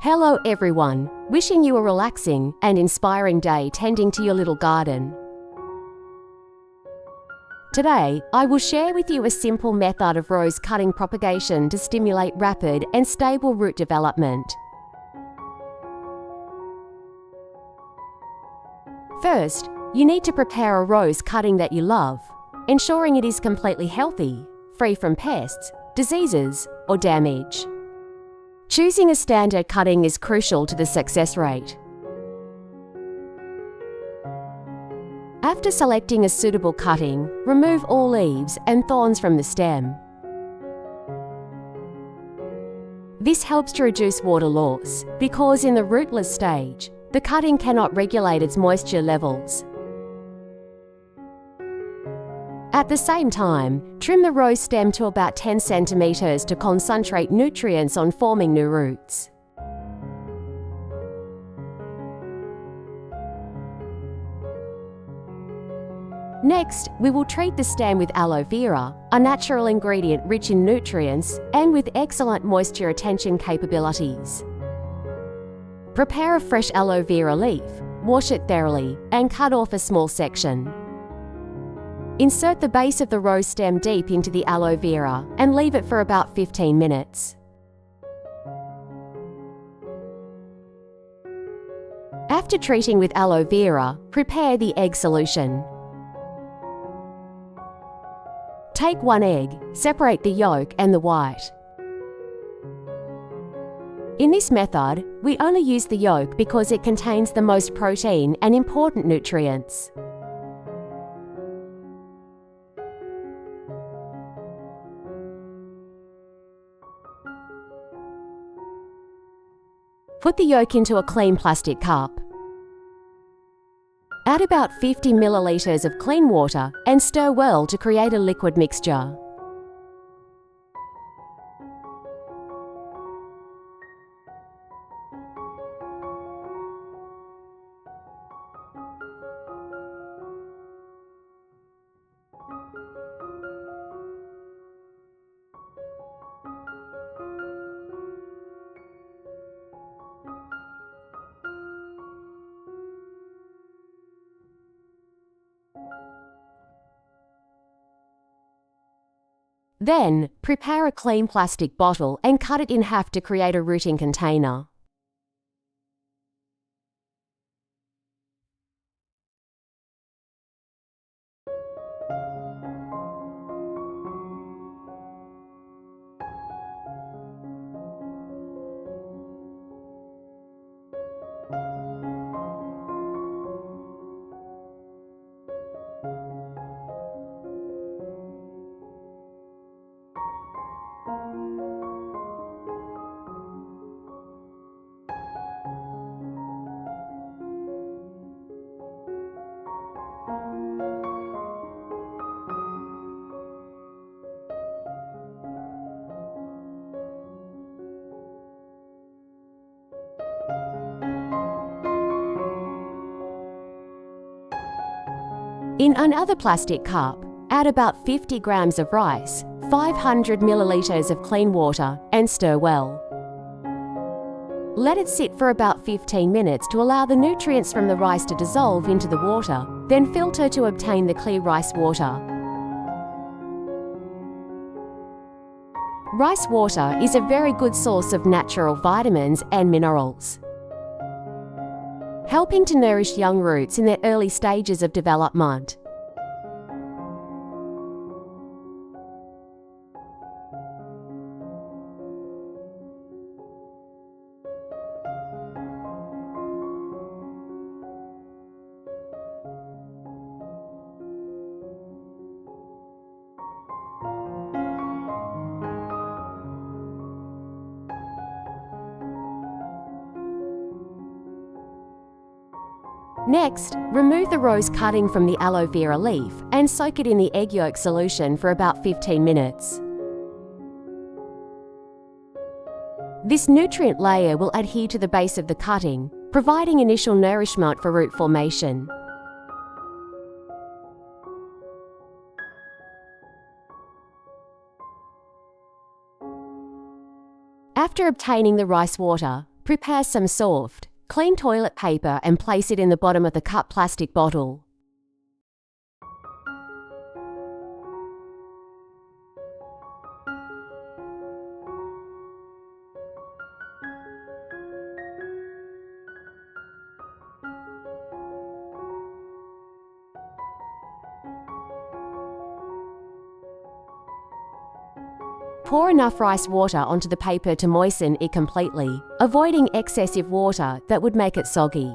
Hello everyone, wishing you a relaxing and inspiring day tending to your little garden. Today, I will share with you a simple method of rose cutting propagation to stimulate rapid and stable root development. First, you need to prepare a rose cutting that you love, ensuring it is completely healthy, free from pests, diseases, or damage. Choosing a standard cutting is crucial to the success rate. After selecting a suitable cutting, remove all leaves and thorns from the stem. This helps to reduce water loss because in the rootless stage, the cutting cannot regulate its moisture levels. At the same time, trim the rose stem to about 10 centimeters to concentrate nutrients on forming new roots. Next, we will treat the stem with aloe vera, a natural ingredient rich in nutrients and with excellent moisture retention capabilities. Prepare a fresh aloe vera leaf, wash it thoroughly, and cut off a small section. Insert the base of the rose stem deep into the aloe vera and leave it for about 15 minutes. After treating with aloe vera, prepare the egg solution. Take one egg, separate the yolk and the white. In this method, we only use the yolk because it contains the most protein and important nutrients. Put the yolk into a clean plastic cup. Add about 50 milliliters of clean water and stir well to create a liquid mixture. Then, prepare a clean plastic bottle and cut it in half to create a rooting container. In another plastic cup, add about 50 grams of rice, 500 milliliters of clean water, and stir well. Let it sit for about 15 minutes to allow the nutrients from the rice to dissolve into the water, then filter to obtain the clear rice water. Rice water is a very good source of natural vitamins and minerals, helping to nourish young roots in their early stages of development. Next, remove the rose cutting from the aloe vera leaf and soak it in the egg yolk solution for about 15 minutes. This nutrient layer will adhere to the base of the cutting, providing initial nourishment for root formation. After obtaining the rice water, Prepare some soft, clean toilet paper and place it in the bottom of the cut plastic bottle. Pour enough rice water onto the paper to moisten it completely, avoiding excessive water that would make it soggy.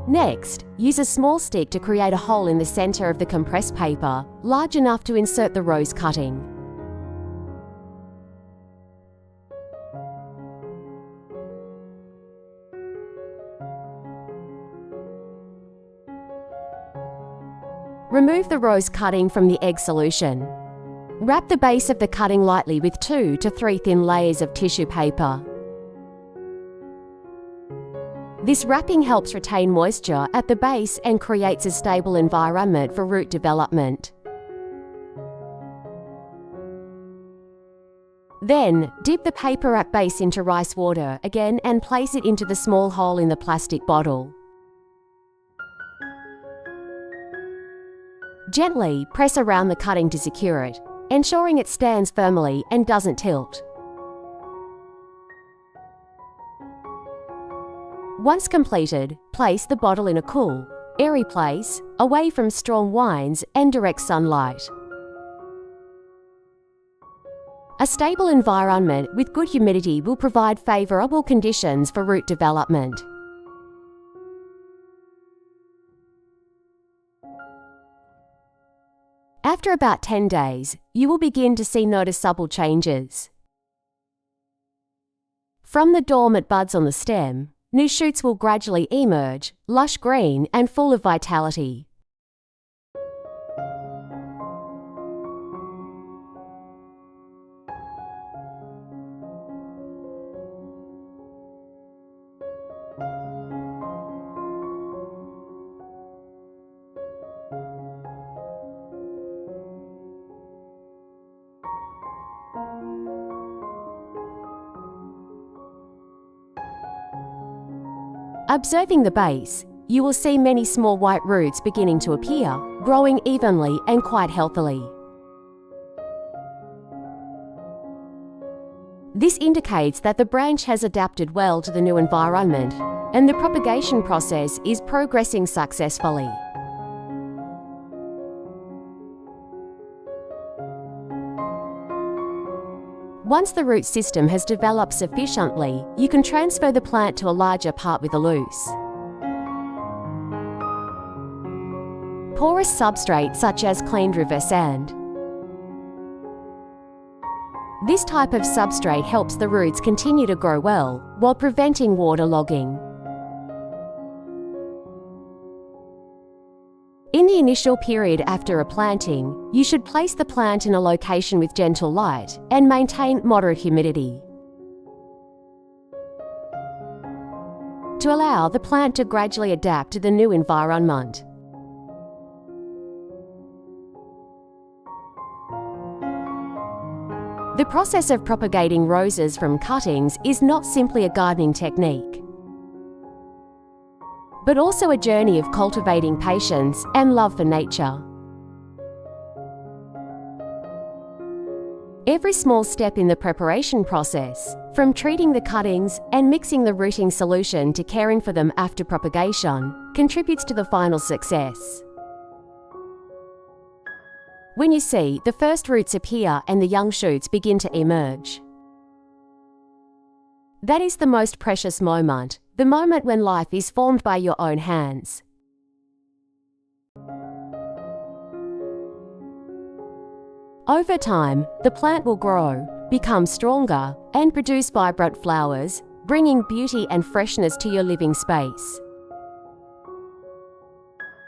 Next, use a small stick to create a hole in the center of the compressed paper, large enough to insert the rose cutting. Remove the rose cutting from the egg solution. Wrap the base of the cutting lightly with 2 to 3 thin layers of tissue paper. This wrapping helps retain moisture at the base and creates a stable environment for root development. Then, dip the paper wrap base into rice water again and place it into the small hole in the plastic bottle. Gently press around the cutting to secure it, ensuring it stands firmly and doesn't tilt. Once completed, place the bottle in a cool, airy place, away from strong winds and direct sunlight. A stable environment with good humidity will provide favourable conditions for root development. After about 10 days, you will begin to see noticeable changes. From the dormant buds on the stem, new shoots will gradually emerge, lush green and full of vitality. Observing the base, you will see many small white roots beginning to appear, growing evenly and quite healthily. This indicates that the branch has adapted well to the new environment, and the propagation process is progressing successfully. Once the root system has developed sufficiently, you can transfer the plant to a larger part with a loose, porous substrate such as cleaned river sand. This type of substrate helps the roots continue to grow well while preventing waterlogging. In the initial period after a planting, you should place the plant in a location with gentle light and maintain moderate humidity to allow the plant to gradually adapt to the new environment. The process of propagating roses from cuttings is not simply a gardening technique, but also a journey of cultivating patience and love for nature. Every small step in the preparation process, from treating the cuttings and mixing the rooting solution to caring for them after propagation, contributes to the final success. when you see the first roots appear and the young shoots begin to emerge. That is the most precious moment, the moment when life is formed by your own hands. Over time, the plant will grow, become stronger, and produce vibrant flowers, bringing beauty and freshness to your living space.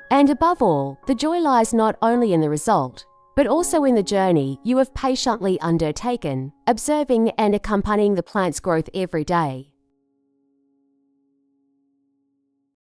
And above all, the joy lies not only in the result, but also in the journey you have patiently undertaken, observing and accompanying the plant's growth every day.